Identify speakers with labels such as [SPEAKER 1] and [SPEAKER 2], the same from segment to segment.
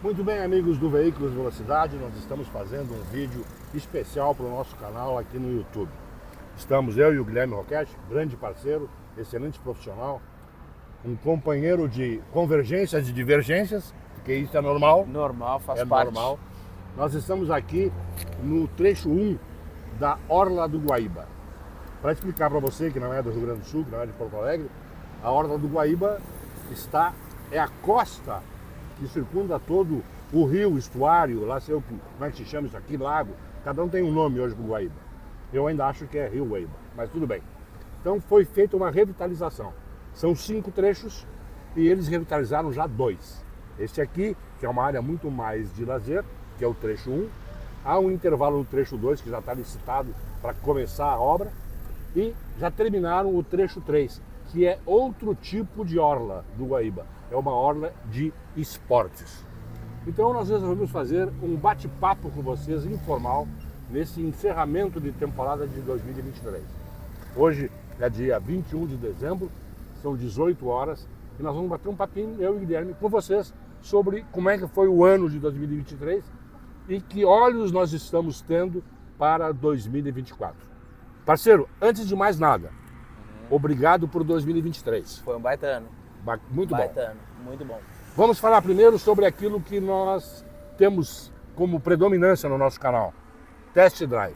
[SPEAKER 1] Muito bem, amigos do Veículos Velocidade, nós estamos fazendo um vídeo especial para o nosso canal aqui no YouTube. Estamos eu e o Guilherme Roquete, grande parceiro, excelente profissional, um companheiro de convergências e divergências, porque isso é normal.
[SPEAKER 2] Normal, faz
[SPEAKER 1] é
[SPEAKER 2] parte.
[SPEAKER 1] normal. Nós estamos aqui no trecho 1 da Orla do Guaíba. Para explicar para você que não é do Rio Grande do Sul, que não é de Porto Alegre, a Orla do Guaíba é a costa que circunda todo o rio, o estuário, lá sei como é que se chama isso aqui, lago. Cada um tem um nome hoje para o Guaíba. Eu ainda acho que é Rio Guaíba, mas tudo bem. Então foi feita uma revitalização. São 5 trechos e eles revitalizaram já 2. Este aqui, que é uma área muito mais de lazer, que é o trecho 1. Há um intervalo no trecho 2, que já está licitado para começar a obra. E já terminaram o trecho 3, que é outro tipo de orla do Guaíba. É uma orla de esportes. Então nós resolvemos fazer um bate-papo com vocês informal nesse encerramento de temporada de 2023. Hoje é dia 21 de dezembro, são 18 horas e nós vamos bater um papinho, eu e o Guilherme, com vocês sobre como é que foi o ano de 2023 e que olhos nós estamos tendo para 2024. Parceiro, antes de mais nada, obrigado por 2023.
[SPEAKER 2] Foi um baita ano.
[SPEAKER 1] Muito bom.
[SPEAKER 2] Baita ano, muito bom.
[SPEAKER 1] Vamos falar primeiro sobre aquilo que nós temos como predominância no nosso canal, Test Drive.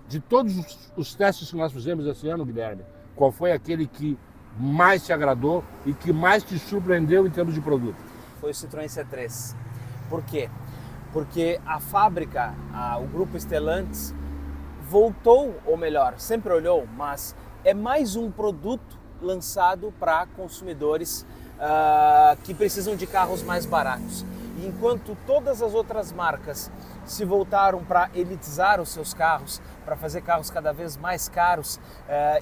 [SPEAKER 1] De todos os testes que nós fizemos esse ano, Guilherme, qual foi aquele que mais te agradou e que mais te surpreendeu em termos de produto?
[SPEAKER 2] Foi o Citroën C3. Por quê? Porque a fábrica, o grupo Stellantis, voltou, ou melhor, sempre olhou, mas é mais um produto lançado para consumidores que precisam de carros mais baratos. E enquanto todas as outras marcas se voltaram para elitizar os seus carros, para fazer carros cada vez mais caros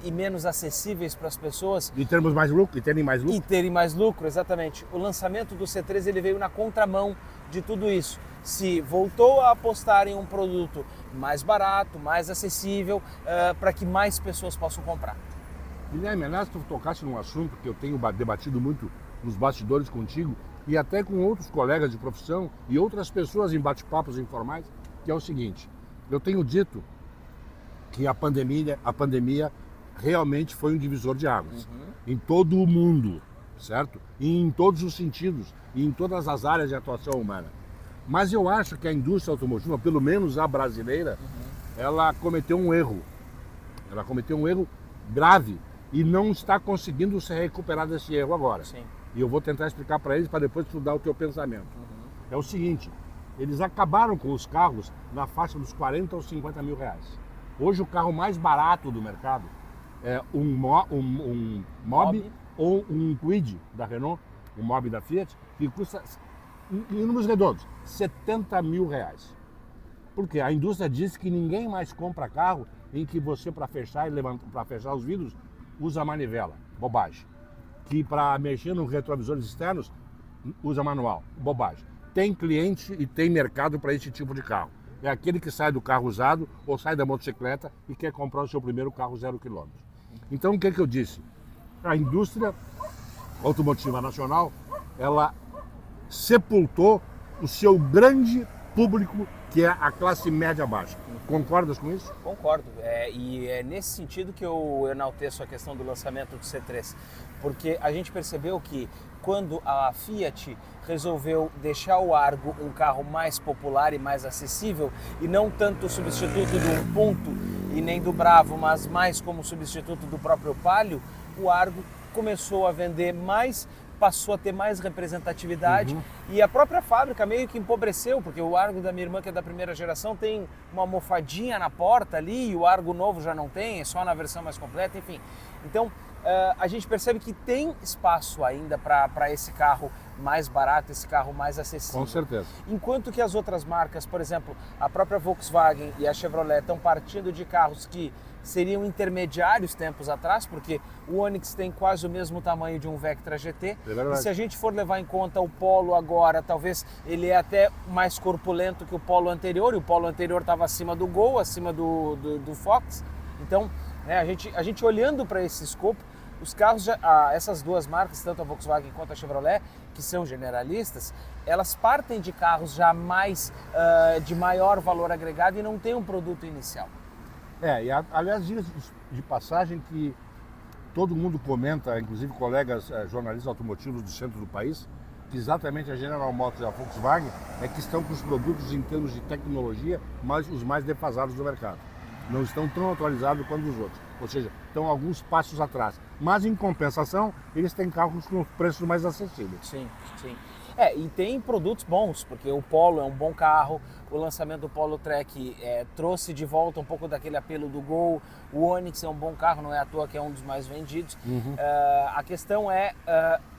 [SPEAKER 2] e menos acessíveis para as pessoas.
[SPEAKER 1] E termos mais lucro, e terem mais lucro.
[SPEAKER 2] E terem mais lucro, exatamente. O lançamento do C3 ele veio na contramão de tudo isso. Se voltou a apostar em um produto mais barato, mais acessível, para que mais pessoas possam comprar.
[SPEAKER 1] Guilherme, aliás, tu tocaste num assunto que eu tenho debatido muito nos bastidores contigo e até com outros colegas de profissão e outras pessoas em bate-papos informais, que é o seguinte: eu tenho dito que a pandemia realmente foi um divisor de águas em todo o mundo, certo? E em todos os sentidos e em todas as áreas de atuação humana. Mas eu acho que a indústria automotiva, pelo menos a brasileira, ela cometeu um erro. Ela cometeu um erro grave e não está conseguindo se recuperar desse erro agora.
[SPEAKER 2] Sim.
[SPEAKER 1] E eu vou tentar explicar para eles para depois estudar o teu pensamento. É o seguinte: eles acabaram com os carros na faixa dos 40 ou 50 mil reais. Hoje o carro mais barato do mercado é um Mobi ou um Kwid da Renault, um Mobi da Fiat, que custa, em números redondos, 70 mil reais. Porque a indústria diz que ninguém mais compra carro em que você, para fechar os vidros, usa manivela. Bobagem. Que para mexer nos retrovisores externos, usa manual. Bobagem. Tem cliente e tem mercado para esse tipo de carro. É aquele que sai do carro usado ou sai da motocicleta e quer comprar o seu primeiro carro 0 km. Então, o que eu disse? A indústria automotiva nacional, ela sepultou o seu grande público, que é a classe média baixa. Concordas com isso?
[SPEAKER 2] Concordo. E é nesse sentido que eu enalteço a questão do lançamento do C3. Porque a gente percebeu que quando a Fiat resolveu deixar o Argo um carro mais popular e mais acessível, e não tanto o substituto do Punto e nem do Bravo, mas mais como substituto do próprio Palio, o Argo começou a vender mais, passou a ter mais representatividade e a própria fábrica meio que empobreceu, porque o Argo da minha irmã, que é da primeira geração, tem uma almofadinha na porta ali e o Argo novo já não tem, é só na versão mais completa, enfim. Então, a gente percebe que tem espaço ainda para esse carro mais barato, esse carro mais acessível.
[SPEAKER 1] Com certeza.
[SPEAKER 2] Enquanto que as outras marcas, por exemplo, a própria Volkswagen e a Chevrolet estão partindo de carros que seriam intermediários tempos atrás, porque o Onix tem quase o mesmo tamanho de um Vectra GT. E se a gente for levar em conta o Polo agora, talvez ele é até mais corpulento que o Polo anterior, e o Polo anterior estava acima do Gol, acima do Fox. Então, a gente olhando para esse escopo, os carros, essas duas marcas, tanto a Volkswagen quanto a Chevrolet, que são generalistas, elas partem de carros já mais de maior valor agregado e não tem um produto inicial.
[SPEAKER 1] Aliás, de passagem que todo mundo comenta, inclusive colegas jornalistas automotivos do centro do país, que exatamente a General Motors e a Volkswagen é que estão com os produtos em termos de tecnologia os mais defasados do mercado. Não estão tão atualizados quanto os outros, ou seja, estão alguns passos atrás. Mas em compensação, eles têm carros com preços mais acessíveis.
[SPEAKER 2] Sim, sim. E tem produtos bons, porque o Polo é um bom carro, o lançamento do Polo Trek trouxe de volta um pouco daquele apelo do Gol, o Onix é um bom carro, não é à toa que é um dos mais vendidos. A questão é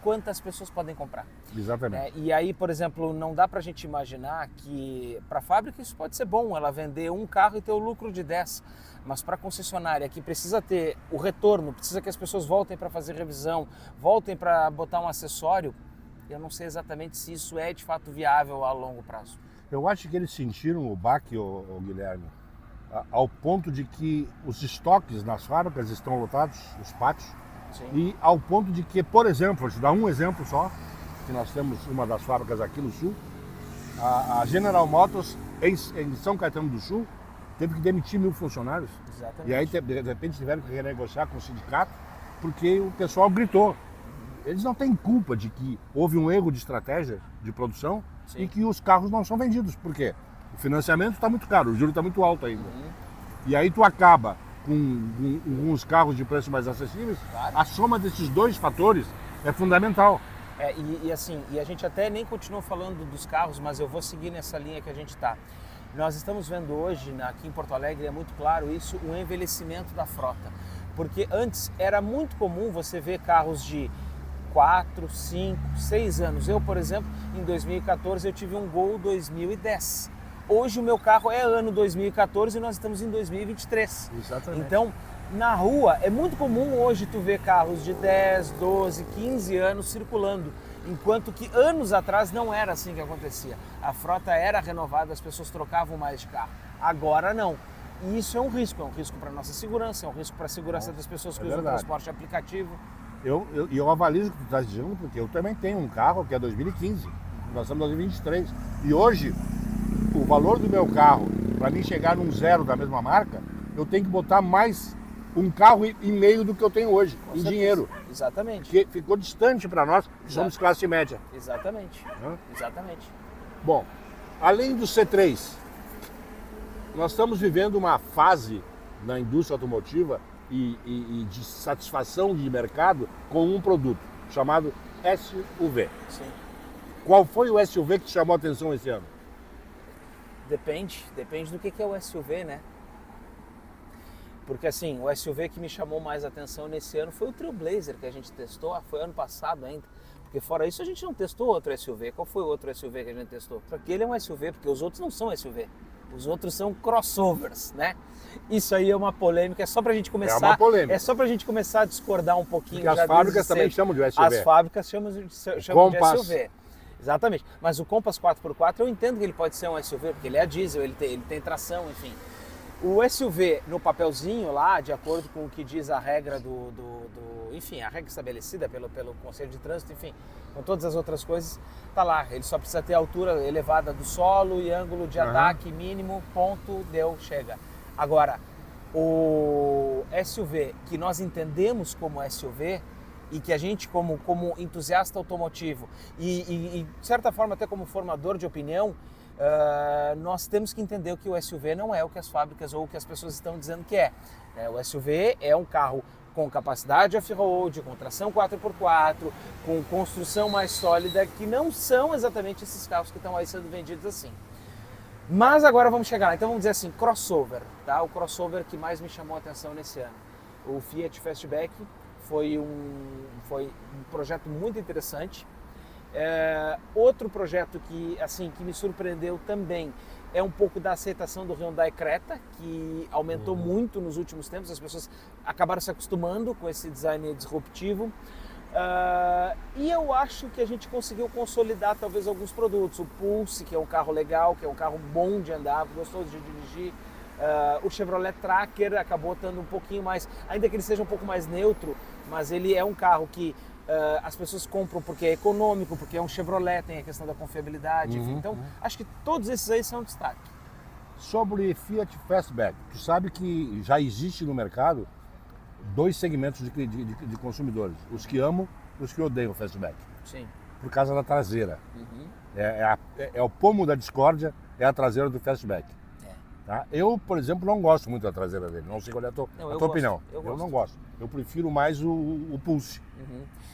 [SPEAKER 2] quantas pessoas podem comprar.
[SPEAKER 1] Exatamente.
[SPEAKER 2] E aí, por exemplo, não dá pra gente imaginar que para a fábrica isso pode ser bom, ela vender um carro e ter o lucro de 10, mas para a concessionária que precisa ter o retorno, precisa que as pessoas voltem para fazer revisão, voltem para botar um acessório, eu não sei exatamente se isso é de fato viável a longo prazo.
[SPEAKER 1] Eu acho que eles sentiram o baque, Guilherme, ao ponto de que os estoques nas fábricas estão lotados, os pátios,
[SPEAKER 2] Sim.
[SPEAKER 1] E ao ponto de que, por exemplo, vou te dar um exemplo só, que nós temos uma das fábricas aqui no Sul, a General Motors, em São Caetano do Sul, teve que demitir 1.000 funcionários.
[SPEAKER 2] Exatamente.
[SPEAKER 1] E aí, de repente, tiveram que renegociar com o sindicato, porque o pessoal gritou. Eles não têm culpa de que houve um erro de estratégia de produção. Sim. E que os carros não são vendidos. Por quê? O financiamento está muito caro, o juro está muito alto ainda. E aí tu acaba com uns carros de preço mais acessíveis. Claro. A soma desses dois fatores é fundamental.
[SPEAKER 2] E a gente até nem continuou falando dos carros, mas eu vou seguir nessa linha que a gente está. Nós estamos vendo hoje, aqui em Porto Alegre, é muito claro isso, o envelhecimento da frota. Porque antes era muito comum você ver carros de 4, 5, 6 anos. Eu, por exemplo, em 2014 eu tive um Gol 2010. Hoje o meu carro é ano 2014 e nós estamos em 2023.
[SPEAKER 1] Exatamente.
[SPEAKER 2] Então, na rua é muito comum hoje tu ver carros de 10, 12, 15 anos circulando, enquanto que anos atrás não era assim que acontecia. A frota era renovada, as pessoas trocavam mais de carro. Agora não. E isso é um risco para a nossa segurança, é um risco para a segurança das pessoas que usam o transporte aplicativo.
[SPEAKER 1] Eu avalizo o que tu está dizendo, porque eu também tenho um carro que é 2015, nós estamos em 2023. E hoje, o valor do meu carro, para mim chegar num zero da mesma marca, eu tenho que botar mais um carro e meio do que eu tenho hoje, em dinheiro.
[SPEAKER 2] Exatamente.
[SPEAKER 1] Porque ficou distante para nós, que somos classe média.
[SPEAKER 2] Exatamente. Exatamente.
[SPEAKER 1] Bom, além do C3, nós estamos vivendo uma fase na indústria automotiva e de satisfação de mercado com um produto chamado SUV.
[SPEAKER 2] Sim.
[SPEAKER 1] Qual foi o SUV que te chamou a atenção esse ano?
[SPEAKER 2] Depende do que é o SUV, né? Porque assim, o SUV que me chamou mais atenção nesse ano foi o Trailblazer que a gente testou, foi ano passado ainda. Porque fora isso a gente não testou outro SUV. Qual foi o outro SUV que a gente testou? Porque ele é um SUV, porque os outros não são SUV. Os outros são crossovers, né? Isso aí é uma polêmica, é só pra gente começar.
[SPEAKER 1] É uma polêmica.
[SPEAKER 2] É só pra gente começar a discordar um pouquinho.
[SPEAKER 1] Porque as fábricas também chamam de SUV.
[SPEAKER 2] As fábricas chamam de SUV. Exatamente. Mas o Compass 4x4 eu entendo que ele pode ser um SUV, porque ele é diesel, ele tem tração, enfim. O SUV no papelzinho lá, de acordo com o que diz a regra enfim, a regra estabelecida pelo Conselho de Trânsito, enfim, com todas as outras coisas, tá lá. Ele só precisa ter altura elevada do solo e ângulo de ataque mínimo, ponto, deu, chega. Agora, o SUV que nós entendemos como SUV e que a gente como entusiasta automotivo e de certa forma até como formador de opinião, nós temos que entender que o SUV não é o que as fábricas ou o que as pessoas estão dizendo que é. O SUV é um carro com capacidade off-road, com tração 4x4, com construção mais sólida, que não são exatamente esses carros que estão aí sendo vendidos assim. Mas agora vamos chegar lá, então vamos dizer assim, crossover, tá? O crossover que mais me chamou a atenção nesse ano. O Fiat Fastback foi um projeto muito interessante. Outro projeto que me surpreendeu também é um pouco da aceitação do Hyundai Creta, que aumentou muito nos últimos tempos, as pessoas acabaram se acostumando com esse design disruptivo. E eu acho que a gente conseguiu consolidar talvez alguns produtos. O Pulse, que é um carro legal, que é um carro bom de andar, gostoso de dirigir. O Chevrolet Tracker acabou estando um pouquinho mais, ainda que ele seja um pouco mais neutro, mas ele é um carro que as pessoas compram porque é econômico, porque é um Chevrolet, tem a questão da confiabilidade, enfim. Então, acho que todos esses aí são destaque.
[SPEAKER 1] Sobre Fiat Fastback, tu sabe que já existe no mercado dois segmentos de consumidores, os que amam e os que odeiam o Fastback,
[SPEAKER 2] Sim.
[SPEAKER 1] por causa da traseira. É o pomo da discórdia, é a traseira do Fastback. Tá? Eu, por exemplo, não gosto muito da traseira dele, não sei qual é a tua opinião. Eu não gosto, eu prefiro mais o Pulse.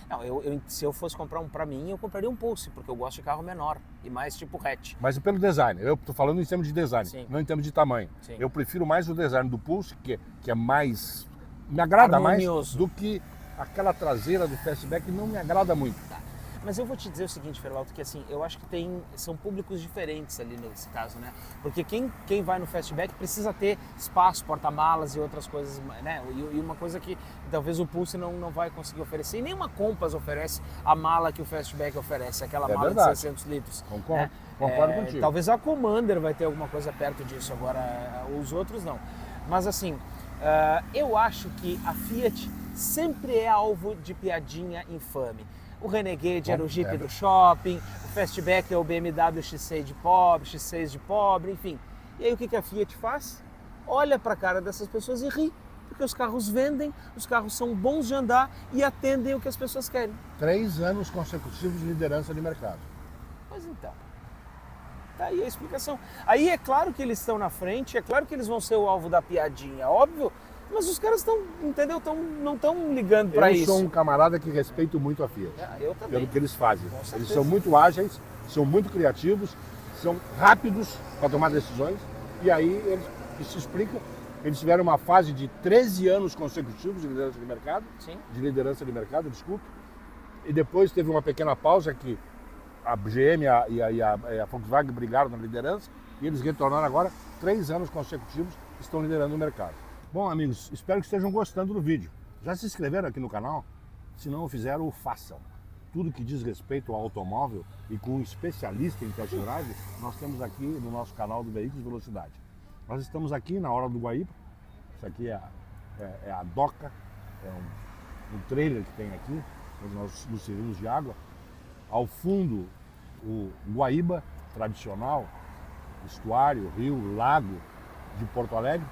[SPEAKER 2] Não, se eu fosse comprar um para mim, eu compraria um Pulse, porque eu gosto de carro menor e mais tipo hatch.
[SPEAKER 1] Mas pelo design, eu estou falando em termos de design,
[SPEAKER 2] Sim.
[SPEAKER 1] não em termos de tamanho.
[SPEAKER 2] Sim.
[SPEAKER 1] Eu prefiro mais o design do Pulse, que é mais... me agrada
[SPEAKER 2] harmonioso,
[SPEAKER 1] mais do que aquela traseira do Fastback, não me agrada muito.
[SPEAKER 2] Mas eu vou te dizer o seguinte, Ferlalto, que assim, eu acho que são públicos diferentes ali nesse caso, né? Porque quem vai no Fastback precisa ter espaço, porta-malas e outras coisas, né? E uma coisa que talvez o Pulse não vai conseguir oferecer, e nenhuma Compass oferece a mala que o Fastback oferece, aquela mala
[SPEAKER 1] verdade.
[SPEAKER 2] de 600 litros.
[SPEAKER 1] Concordo contigo.
[SPEAKER 2] Talvez a Commander vai ter alguma coisa perto disso, agora os outros não. Mas assim, eu acho que a Fiat sempre é alvo de piadinha infame. O Renegade era o Jeep do shopping, o Fastback é o BMW X6 de pobre, X6 de pobre, enfim. E aí o que a Fiat faz? Olha para a cara dessas pessoas e ri, porque os carros vendem, os carros são bons de andar e atendem o que as pessoas querem.
[SPEAKER 1] 3 anos consecutivos de liderança de mercado.
[SPEAKER 2] Mas então, tá aí a explicação. Aí é claro que eles estão na frente, é claro que eles vão ser o alvo da piadinha, óbvio. Mas os caras estão, entendeu? Não estão ligando para isso.
[SPEAKER 1] Eu sou um camarada que respeito muito a Fiat.
[SPEAKER 2] Eu também.
[SPEAKER 1] Pelo que eles fazem.
[SPEAKER 2] Com
[SPEAKER 1] Eles são muito ágeis, são muito criativos, são rápidos para tomar decisões. E aí eles se explicam. Eles tiveram uma fase de 13 anos consecutivos de liderança de mercado.
[SPEAKER 2] Sim.
[SPEAKER 1] De liderança de mercado, desculpe. E depois teve uma pequena pausa que a GM e a Volkswagen brigaram na liderança. E eles retornaram agora, 3 anos consecutivos, estão liderando o mercado. Bom, amigos, espero que estejam gostando do vídeo. Já se inscreveram aqui no canal? Se não o fizeram, façam. Tudo que diz respeito ao automóvel e com um especialista em test drive, nós temos aqui no nosso canal do Veículos Velocidade. Nós estamos aqui na Orla do Guaíba. Isso aqui é a doca, é um trailer que tem aqui, onde nós nos servimos de água. Ao fundo, o Guaíba tradicional, estuário, rio, lago de Porto Alegre,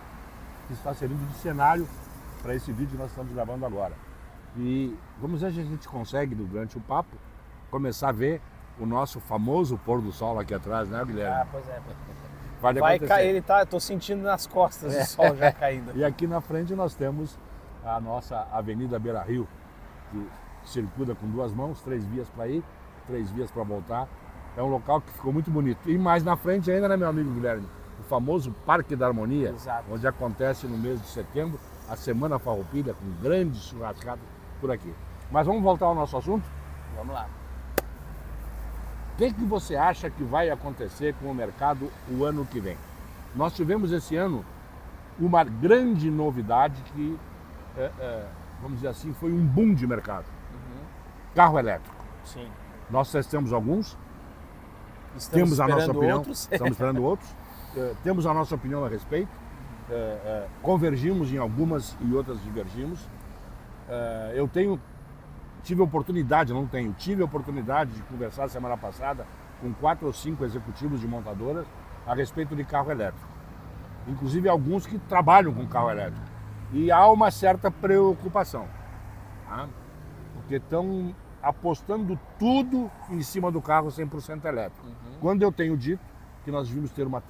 [SPEAKER 1] que está servindo de cenário para esse vídeo que nós estamos gravando agora. E vamos ver se a gente consegue, durante o papo, começar a ver o nosso famoso pôr do sol aqui atrás, né, Guilherme?
[SPEAKER 2] Pois é.
[SPEAKER 1] Vai
[SPEAKER 2] cair, eu tô sentindo nas costas o sol já caindo.
[SPEAKER 1] E aqui na frente nós temos a nossa Avenida Beira Rio, que circula com 2 mãos, 3 vias para ir, 3 vias para voltar. É um local que ficou muito bonito. E mais na frente ainda, né, meu amigo Guilherme? O famoso Parque da Harmonia,
[SPEAKER 2] Exato.
[SPEAKER 1] Onde acontece no mês de setembro a Semana Farroupilha, com grandes churrascadas por aqui. Mas vamos voltar ao nosso assunto?
[SPEAKER 2] Vamos lá.
[SPEAKER 1] O que você acha que vai acontecer com o mercado o ano que vem? Nós tivemos esse ano uma grande novidade que, vamos dizer assim, foi um boom de mercado. Carro elétrico.
[SPEAKER 2] Sim.
[SPEAKER 1] Nós testamos alguns,
[SPEAKER 2] Estamos
[SPEAKER 1] temos a nossa opinião,
[SPEAKER 2] outros.
[SPEAKER 1] estamos esperando outros, temos a nossa opinião a respeito, convergimos em algumas e outras divergimos. Tive a oportunidade de conversar semana passada com 4 ou 5 executivos de montadoras a respeito de carro elétrico. Inclusive alguns que trabalham com carro elétrico. E há uma certa preocupação, tá? Porque estão apostando tudo em cima do carro 100% elétrico. Quando eu tenho dito que nós devíamos ter uma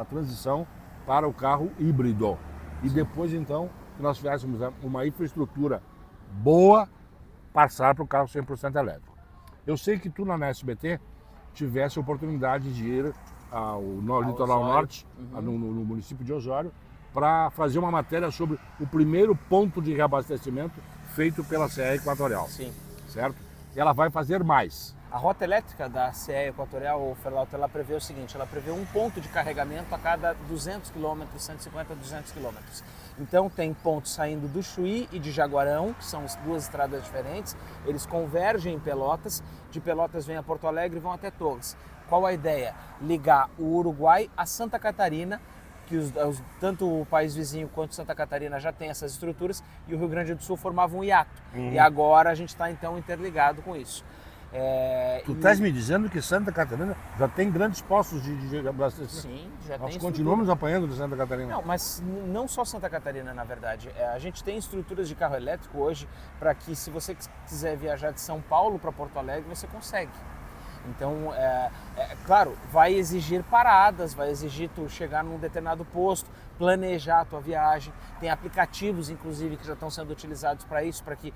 [SPEAKER 1] transição para o carro híbrido. E depois, então, que nós tivéssemos uma infraestrutura boa, passar para o carro 100% elétrico. Eu sei que tu na SBT tivesse a oportunidade de ir no litoral norte, no município de Osório, para fazer uma matéria sobre o primeiro ponto de reabastecimento feito pela CE Equatorial.
[SPEAKER 2] Sim.
[SPEAKER 1] Certo? E ela vai fazer mais.
[SPEAKER 2] A rota elétrica da CE Equatorial, Ferlalto, ela prevê o seguinte, ela prevê um ponto de carregamento a cada 200 km, 150 a 200 km. Então tem pontos saindo do Chuí e de Jaguarão, que são 2 estradas diferentes, eles convergem em Pelotas, de Pelotas vêm a Porto Alegre e vão até Torres. Qual a ideia? Ligar o Uruguai a Santa Catarina que tanto o país vizinho quanto Santa Catarina já tem essas estruturas e o Rio Grande do Sul formava um hiato. E agora a gente está então interligado com isso.
[SPEAKER 1] Tu estás me dizendo que Santa Catarina já tem grandes postos de abastecimento?
[SPEAKER 2] Sim, já
[SPEAKER 1] Nós
[SPEAKER 2] tem
[SPEAKER 1] continuamos apanhando de Santa Catarina.
[SPEAKER 2] Não, mas não só Santa Catarina, na verdade. A gente tem estruturas de carro elétrico hoje para que, se você quiser viajar de São Paulo para Porto Alegre, você consegue. Então, claro, vai exigir paradas, vai exigir tu chegar num determinado posto, planejar a tua viagem. Tem aplicativos, inclusive, que já estão sendo utilizados para isso, para que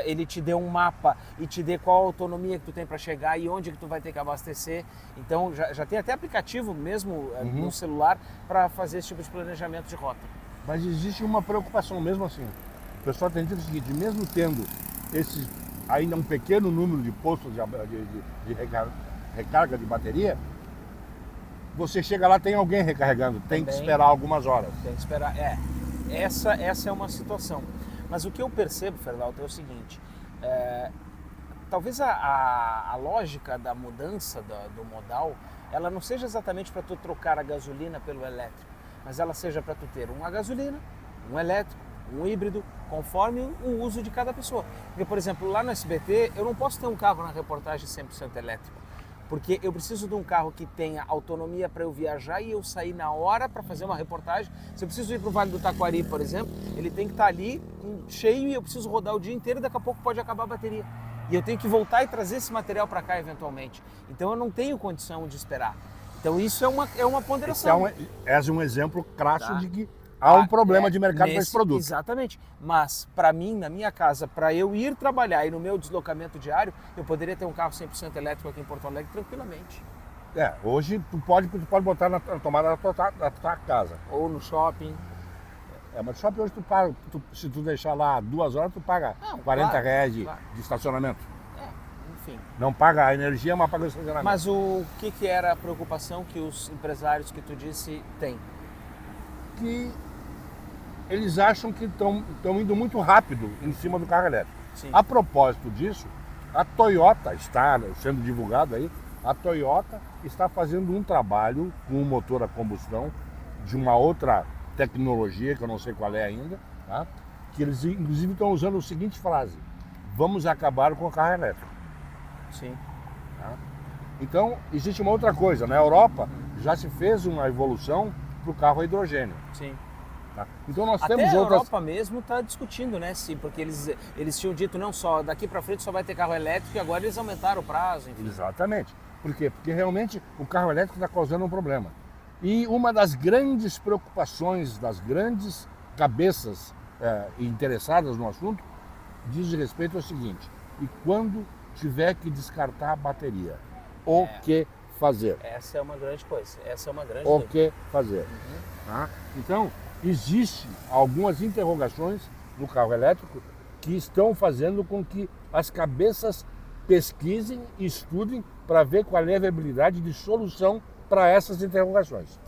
[SPEAKER 2] ele te dê um mapa e te dê qual a autonomia que tu tem para chegar e onde que tu vai ter que abastecer. Então, já tem até aplicativo mesmo no celular para fazer esse tipo de planejamento de rota.
[SPEAKER 1] Mas existe uma preocupação mesmo assim. O pessoal tem dito o seguinte, mesmo tendo esses ainda um pequeno número de postos de recarga de bateria, você chega lá, tem alguém recarregando, tem que esperar algumas horas.
[SPEAKER 2] Tem que esperar, essa é uma situação. Mas o que eu percebo, Fernaldo, é o seguinte, talvez a lógica da mudança do modal, ela não seja exatamente para tu trocar a gasolina pelo elétrico, mas ela seja para tu ter uma gasolina, um elétrico, um híbrido, conforme o uso de cada pessoa. Porque, por exemplo, lá no SBT, eu não posso ter um carro na reportagem 100% elétrico, porque eu preciso de um carro que tenha autonomia para eu viajar e eu sair na hora para fazer uma reportagem. Se eu preciso ir para o Vale do Taquari, por exemplo, ele tem que estar ali cheio e eu preciso rodar o dia inteiro e daqui a pouco pode acabar a bateria. E eu tenho que voltar e trazer esse material para cá eventualmente. Então eu não tenho condição de esperar. Então isso é uma ponderação.
[SPEAKER 1] És um exemplo crasso de que há um problema de mercado para esse produto.
[SPEAKER 2] Exatamente. Mas, para mim, na minha casa, para eu ir trabalhar e no meu deslocamento diário, eu poderia ter um carro 100% elétrico aqui em Porto Alegre tranquilamente.
[SPEAKER 1] Hoje tu pode botar na tomada da tua casa.
[SPEAKER 2] Ou no shopping.
[SPEAKER 1] Mas shopping hoje tu paga, se tu deixar lá 2 horas, tu paga R$40 de estacionamento.
[SPEAKER 2] Enfim.
[SPEAKER 1] Não paga a energia, mas paga o estacionamento.
[SPEAKER 2] Mas o que era a preocupação que os empresários que tu disse têm?
[SPEAKER 1] Que eles acham que estão indo muito rápido em cima do carro elétrico.
[SPEAKER 2] Sim.
[SPEAKER 1] A propósito disso, a Toyota está sendo divulgado aí, a Toyota está fazendo um trabalho com um motor a combustão de uma outra tecnologia, que eu não sei qual é ainda, tá? Que eles inclusive estão usando a seguinte frase: vamos acabar com o carro elétrico.
[SPEAKER 2] Sim.
[SPEAKER 1] Tá? Então, existe uma outra coisa, na Europa já se fez uma evolução para o carro a hidrogênio.
[SPEAKER 2] Sim.
[SPEAKER 1] Tá? Então nós
[SPEAKER 2] Até
[SPEAKER 1] temos
[SPEAKER 2] a
[SPEAKER 1] outras...
[SPEAKER 2] Europa mesmo está discutindo, né? Sim, porque eles tinham dito, não só daqui para frente só vai ter carro elétrico e agora eles aumentaram o prazo. Enfim.
[SPEAKER 1] Exatamente. Por quê? Porque realmente o carro elétrico está causando um problema. E uma das grandes preocupações, das grandes cabeças interessadas no assunto, diz respeito ao seguinte: e quando tiver que descartar a bateria, o que fazer?
[SPEAKER 2] Essa é uma grande coisa.
[SPEAKER 1] O que fazer? Tá? Então, existem algumas interrogações no carro elétrico que estão fazendo com que as cabeças pesquisem e estudem para ver qual é a viabilidade de solução para essas interrogações.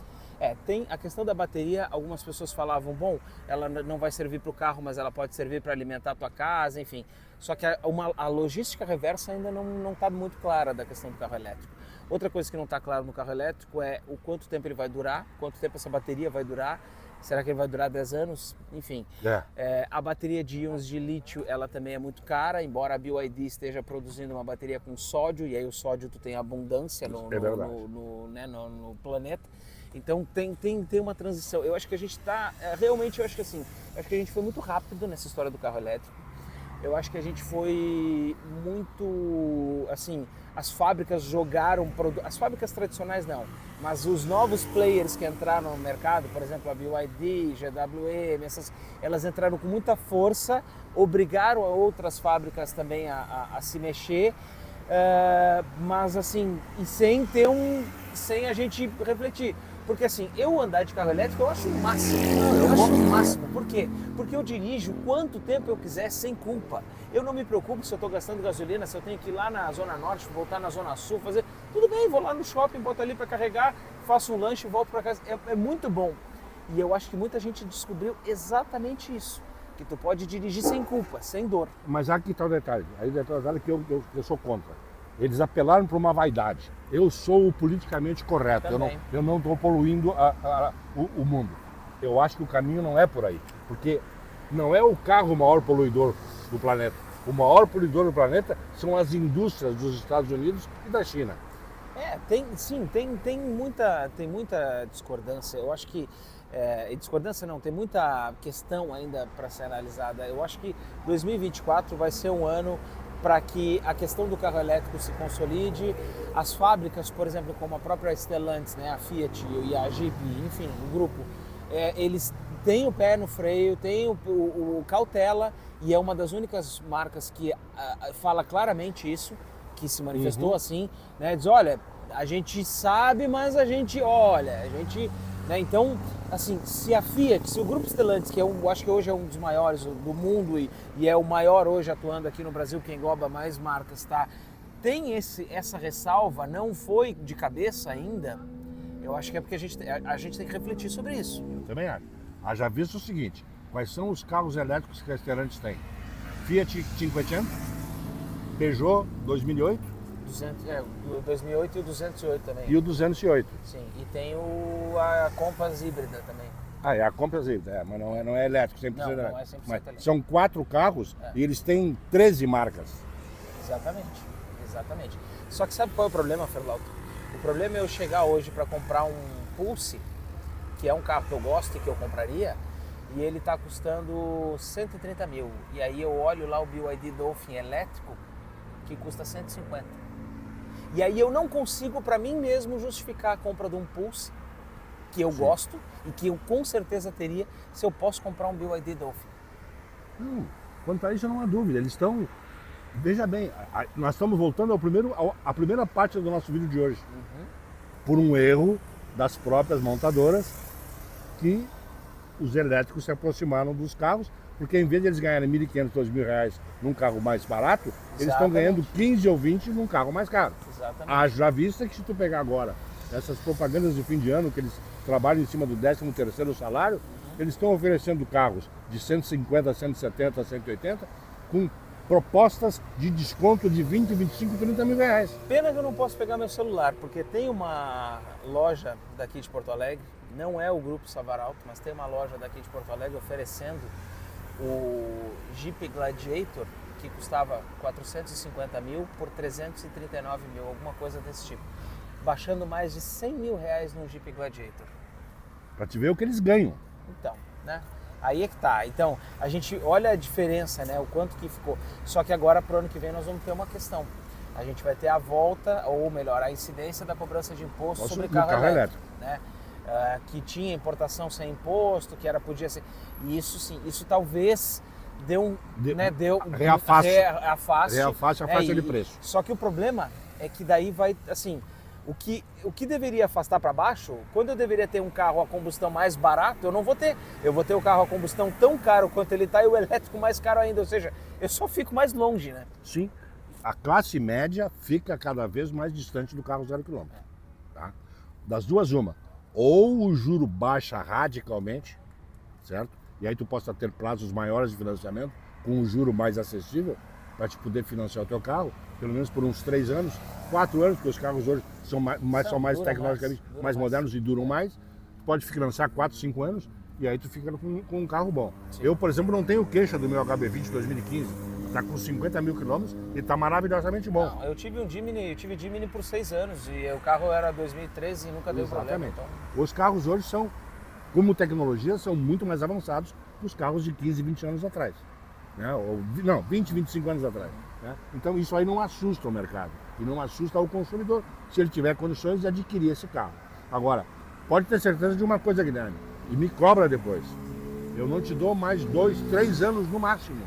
[SPEAKER 2] Tem a questão da bateria, algumas pessoas falavam, bom, ela não vai servir para o carro, mas ela pode servir para alimentar a tua casa, enfim. Só que a logística reversa ainda não está muito clara da questão do carro elétrico. Outra coisa que não está clara no carro elétrico é o quanto tempo ele vai durar, quanto tempo essa bateria vai durar, será que ele vai durar 10 anos? Enfim, a bateria de íons de lítio, ela também é muito cara, embora a BYD esteja produzindo uma bateria com sódio, e aí o sódio tu tem abundância no planeta. Então tem uma transição. Eu acho que a gente está, realmente, eu acho que a gente foi muito rápido nessa história do carro elétrico. Eu acho que a gente foi muito, assim, as fábricas jogaram, as fábricas tradicionais não, mas os novos players que entraram no mercado, por exemplo, a BYD, GWM, elas entraram com muita força, obrigaram a outras fábricas também a se mexer, mas assim, e sem a gente refletir. Porque assim, eu andar de carro elétrico eu acho o máximo. Eu acho o máximo. Por quê? Porque eu dirijo quanto tempo eu quiser sem culpa. Eu não me preocupo se eu estou gastando gasolina, se eu tenho que ir lá na Zona Norte, voltar na Zona Sul, fazer... Tudo bem, vou lá no shopping, boto ali para carregar, faço um lanche e volto para casa. É muito bom. E eu acho que muita gente descobriu exatamente isso. Que tu pode dirigir sem culpa, sem dor.
[SPEAKER 1] Mas aqui está o detalhe. Aí está o detalhe que eu sou contra. Eles apelaram para uma vaidade. Eu sou o politicamente correto, eu não estou poluindo o mundo. Eu acho que o caminho não é por aí, porque não é o carro o maior poluidor do planeta. O maior poluidor do planeta são as indústrias dos Estados Unidos e da China.
[SPEAKER 2] Tem muita discordância. Eu acho que discordância não, tem muita questão ainda para ser analisada. Eu acho que 2024 vai ser um ano para que a questão do carro elétrico se consolide. As fábricas, por exemplo, como a própria Stellantis, né, a Fiat e a Jeep, enfim, o grupo, eles têm o pé no freio, têm o cautela, e é uma das únicas marcas que fala claramente isso, que se manifestou assim, né, diz, olha, a gente sabe, mas a gente olha, né, então, assim, se a Fiat, se o grupo Stellantis, que eu acho que hoje é um dos maiores do mundo e é o maior hoje atuando aqui no Brasil, que engloba mais marcas, tá, tem essa ressalva, não foi de cabeça ainda, eu acho que é porque a gente tem que refletir sobre isso.
[SPEAKER 1] Eu também acho. Haja visto o seguinte, quais são os carros elétricos que a Stellantis tem? Fiat 500, Peugeot 2008,
[SPEAKER 2] o 2008 e o 208 também.
[SPEAKER 1] E o 208.
[SPEAKER 2] Sim, e tem a Compass híbrida também.
[SPEAKER 1] É a Compass híbrida, mas não é elétrico, 100%
[SPEAKER 2] não,
[SPEAKER 1] elétrico.
[SPEAKER 2] Não é 100% elétrico.
[SPEAKER 1] São 4 carros e eles têm 13 marcas.
[SPEAKER 2] Exatamente. Só que sabe qual é o problema, Ferlauto? O problema é eu chegar hoje para comprar um Pulse, que é um carro que eu gosto e que eu compraria, e ele está custando 130 mil. E aí eu olho lá o BYD Dolphin elétrico, que custa 150. E aí eu não consigo para mim mesmo justificar a compra de um Pulse, que eu gosto e que eu com certeza teria se eu posso comprar um BYD Dolphin.
[SPEAKER 1] Não, quanto a isso não há dúvida, eles estão... Veja bem, nós estamos voltando à primeira parte do nosso vídeo de hoje. Por um erro das próprias montadoras, que os elétricos se aproximaram dos carros, porque em vez de eles ganharem R$ 1.500, R$ 2.000 num carro mais barato, eles estão ganhando 15 ou 20 num carro mais caro. Haja vista que se tu pegar agora essas propagandas de fim de ano, que eles trabalham em cima do 13º salário, eles estão oferecendo carros de 150, 170, 180, com propostas de desconto de 20, 25, 30 mil reais.
[SPEAKER 2] Pena que eu não posso pegar meu celular, porque tem uma loja daqui de Porto Alegre, não é o Grupo Savaralto, mas tem uma loja daqui de Porto Alegre oferecendo o Jeep Gladiator, que custava 450 mil por 339 mil, alguma coisa desse tipo. Baixando mais de 100 mil reais no Jeep Gladiator.
[SPEAKER 1] Pra te ver o que eles ganham.
[SPEAKER 2] Então, né? Aí é que tá. Então, a gente olha a diferença, né? O quanto que ficou. Só que agora, pro ano que vem, nós vamos ter uma questão. A gente vai ter a volta, ou melhor, a incidência da cobrança de imposto sobre carro elétrico, né? Que tinha importação sem imposto, que podia ser... E isso sim, isso talvez deu
[SPEAKER 1] reafaste a faixa de preço.
[SPEAKER 2] Só que o problema é que daí vai, assim... O que deveria afastar para baixo, quando eu deveria ter um carro a combustão mais barato, eu não vou ter. Eu vou ter o carro a combustão tão caro quanto ele está e o elétrico mais caro ainda. Ou seja, eu só fico mais longe, né?
[SPEAKER 1] Sim. A classe média fica cada vez mais distante do carro 0 km. Tá? Das duas, uma. Ou o juro baixa radicalmente, certo? E aí tu possa ter prazos maiores de financiamento, com um juro mais acessível, para te poder financiar o teu carro, pelo menos por uns 3 anos, 4 anos, porque os carros hoje são mais tecnologicamente mais modernos e duram mais. Tu pode financiar 4, 5 anos e aí tu fica com um carro bom. Sim. Eu, por exemplo, não tenho queixa do meu HB20 2015. Está com 50 mil quilômetros e está maravilhosamente bom.
[SPEAKER 2] Não, eu tive Jimny por 6 anos e o carro era 2013 e nunca deu problema. Então...
[SPEAKER 1] Os carros hoje são, como tecnologia, são muito mais avançados que os carros de 15, 20 anos atrás. Né? Não, 20, 25 anos atrás. Né? Então isso aí não assusta o mercado e não assusta o consumidor se ele tiver condições de adquirir esse carro. Agora, pode ter certeza de uma coisa, Guilherme, e me cobra depois. Eu não te dou mais 2, 3 anos no máximo.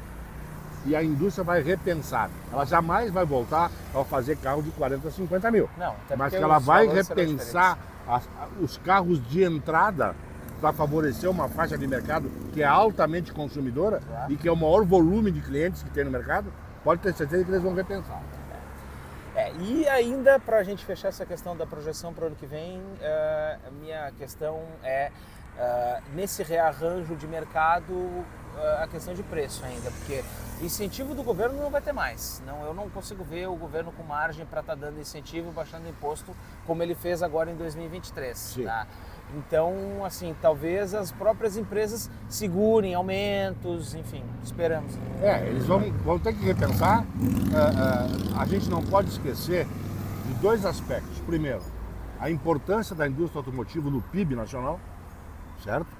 [SPEAKER 1] E a indústria vai repensar. Ela jamais vai voltar a fazer carro de 40, 50 mil.
[SPEAKER 2] Não,
[SPEAKER 1] mas que ela vai repensar os carros de entrada para favorecer uma faixa de mercado que é altamente consumidora e que é o maior volume de clientes que tem no mercado. Pode ter certeza que eles vão repensar.
[SPEAKER 2] E ainda, para a gente fechar essa questão da projeção para o ano que vem, a minha questão é, nesse rearranjo de mercado, a questão de preço ainda, porque incentivo do governo não vai ter mais. Não, eu não consigo ver o governo com margem para estar dando incentivo, baixando imposto, como ele fez agora em 2023. Tá? Então, assim, talvez as próprias empresas segurem aumentos, enfim, esperamos.
[SPEAKER 1] Eles vão ter que repensar. A gente não pode esquecer de dois aspectos. Primeiro, a importância da indústria automotiva no PIB nacional, certo?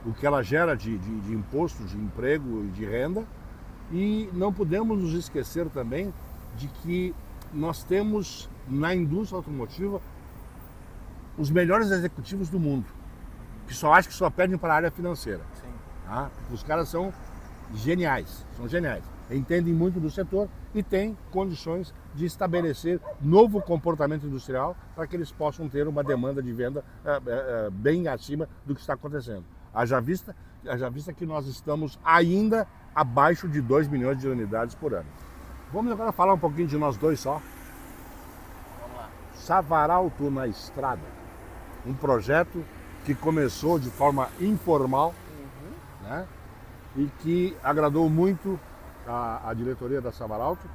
[SPEAKER 1] O que ela gera de imposto, de emprego e de renda. E não podemos nos esquecer também de que nós temos na indústria automotiva os melhores executivos do mundo, que acho que só perdem para a área financeira.
[SPEAKER 2] Sim.
[SPEAKER 1] Tá? Os caras são geniais, entendem muito do setor e têm condições de estabelecer novo comportamento industrial para que eles possam ter uma demanda de venda bem acima do que está acontecendo. Haja vista que nós estamos ainda abaixo de 2 milhões de unidades por ano. Vamos agora falar um pouquinho de nós dois só.
[SPEAKER 2] Vamos lá.
[SPEAKER 1] Savaralto na Estrada, um projeto que começou de forma informal, né? E que agradou muito a diretoria da Savaralto,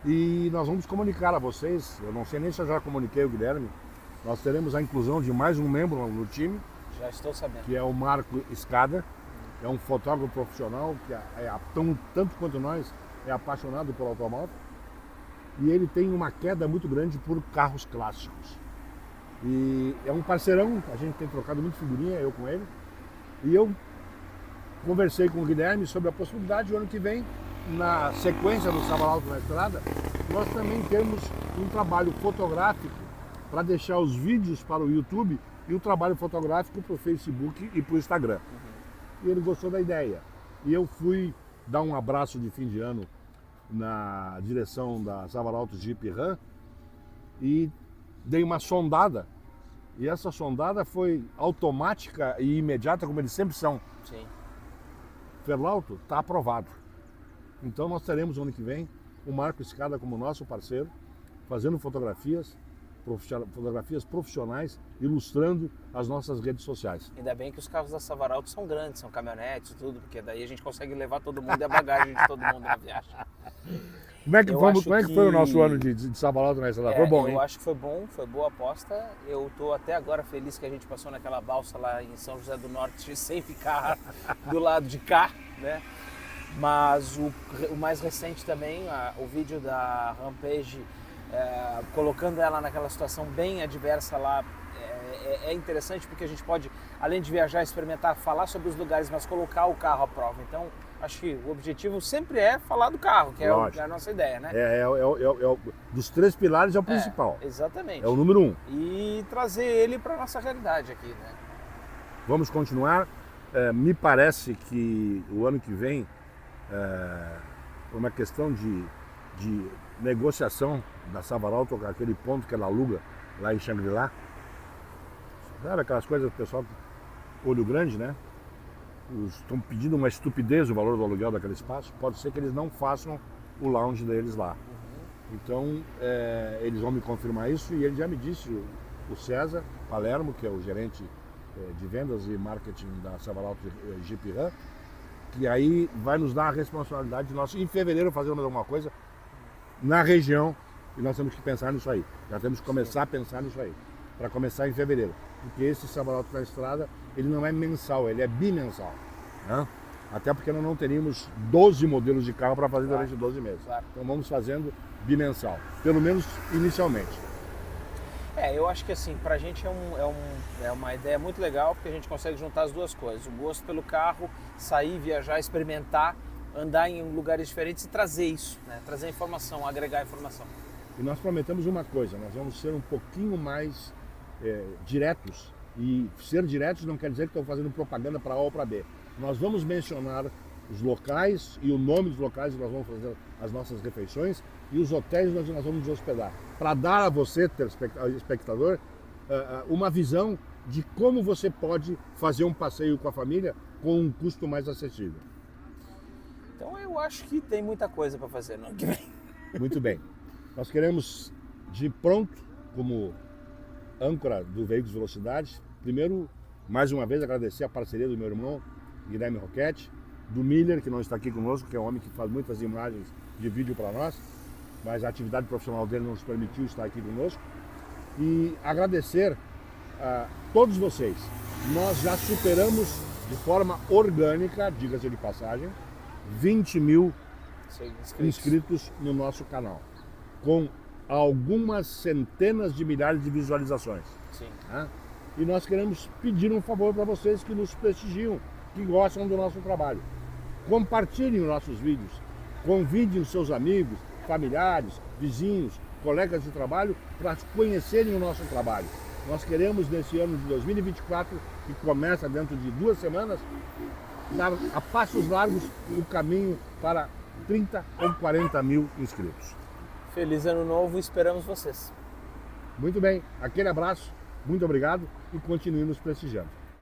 [SPEAKER 1] e nós vamos comunicar a vocês, eu não sei nem se eu já comuniquei o Guilherme, nós teremos a inclusão de mais um membro no time.
[SPEAKER 2] Já estou sabendo.
[SPEAKER 1] Que é o Marco Escada, é um fotógrafo profissional que tanto quanto nós é apaixonado por automóvel, e ele tem uma queda muito grande por carros clássicos. E é um parceirão, a gente tem trocado muito figurinha, eu com ele, e eu conversei com o Guilherme sobre a possibilidade de ano que vem, na sequência do Savaralto na Estrada, nós também temos um trabalho fotográfico para deixar os vídeos para o YouTube e o trabalho fotográfico para o Facebook e para o Instagram. E ele gostou da ideia. E eu fui dar um abraço de fim de ano na direção da Savaralto Jeep Ram e dei uma sondada. E essa sondada foi automática e imediata, como eles sempre são.
[SPEAKER 2] Sim.
[SPEAKER 1] Ferlauto está aprovado. Então nós teremos ano que vem o Marco Escada como nosso parceiro, fazendo fotografias profissionais, ilustrando as nossas redes sociais.
[SPEAKER 2] Ainda bem que os carros da Savaralto são grandes, são caminhonetes e tudo, porque daí a gente consegue levar todo mundo e a bagagem de todo mundo na viagem.
[SPEAKER 1] Como é que foi o nosso ano de Savaralto na Estrada? Foi bom, hein?
[SPEAKER 2] Eu acho que foi bom, foi boa aposta. Eu estou até agora feliz que a gente passou naquela balsa lá em São José do Norte sem ficar do lado de cá, né? Mas o mais recente também, o vídeo da Rampage, colocando ela naquela situação bem adversa lá, é interessante porque a gente pode, além de viajar, experimentar, falar sobre os lugares, mas colocar o carro à prova. Então, acho que o objetivo sempre é falar do carro, que é a nossa ideia, né?
[SPEAKER 1] Dos três pilares é o principal.
[SPEAKER 2] Exatamente.
[SPEAKER 1] É o número 1.
[SPEAKER 2] E trazer ele para a nossa realidade aqui, né?
[SPEAKER 1] Vamos continuar. Me parece que o ano que vem, por uma questão de negociação da Savaralto com aquele ponto que ela aluga lá em Xangri-Lá, sabe aquelas coisas do pessoal olho grande, né? Estão pedindo uma estupidez o valor do aluguel daquele espaço. Pode ser que eles não façam o lounge deles lá. Então eles vão me confirmar isso, e ele já me disse, o César Palermo, que é o gerente de vendas e marketing da Savaralto Jeep Ram, que aí vai nos dar a responsabilidade de nós, em fevereiro, fazermos alguma coisa na região, e nós temos que pensar nisso aí. Já temos que começar a pensar nisso aí, para começar em fevereiro. Porque esse Savaralto na Estrada, ele não é mensal, ele é bimensal. Né? Até porque nós não teríamos 12 modelos de carro para fazer durante 12 meses.
[SPEAKER 2] Claro.
[SPEAKER 1] Então vamos fazendo bimensal, pelo menos inicialmente.
[SPEAKER 2] Eu acho que assim, pra gente é uma ideia muito legal, porque a gente consegue juntar as duas coisas. O gosto pelo carro, sair, viajar, experimentar, andar em lugares diferentes e trazer isso, né? Trazer informação, agregar informação.
[SPEAKER 1] E nós prometemos uma coisa, nós vamos ser um pouquinho mais diretos. E ser diretos não quer dizer que estão fazendo propaganda para A ou para B. Nós vamos mencionar os locais e o nome dos locais que nós vamos fazer as nossas refeições e os hotéis onde nós vamos nos hospedar, para dar a você, espectador, uma visão de como você pode fazer um passeio com a família com um custo mais acessível.
[SPEAKER 2] Então eu acho que tem muita coisa para fazer no ano que vem.
[SPEAKER 1] Muito bem. Nós queremos, de pronto, como âncora do Veículos Velocidade, primeiro, mais uma vez, agradecer a parceria do meu irmão, Guilherme Roquette, do Miller, que não está aqui conosco, que é um homem que faz muitas imagens de vídeo para nós, mas a atividade profissional dele não nos permitiu estar aqui conosco. E agradecer a todos vocês. Nós já superamos de forma orgânica, diga-se de passagem, 20 mil inscritos no nosso canal, com algumas centenas de milhares de visualizações.
[SPEAKER 2] Sim.
[SPEAKER 1] Né? E nós queremos pedir um favor para vocês que nos prestigiam, que gostam do nosso trabalho. Compartilhem os nossos vídeos, convidem os seus amigos, familiares, vizinhos, colegas de trabalho para conhecerem o nosso trabalho. Nós queremos, nesse ano de 2024, que começa dentro de 2 semanas, dar a passos largos o caminho para 30 ou 40 mil inscritos.
[SPEAKER 2] Feliz ano novo, esperamos vocês.
[SPEAKER 1] Muito bem, aquele abraço, muito obrigado e continue nos prestigiando.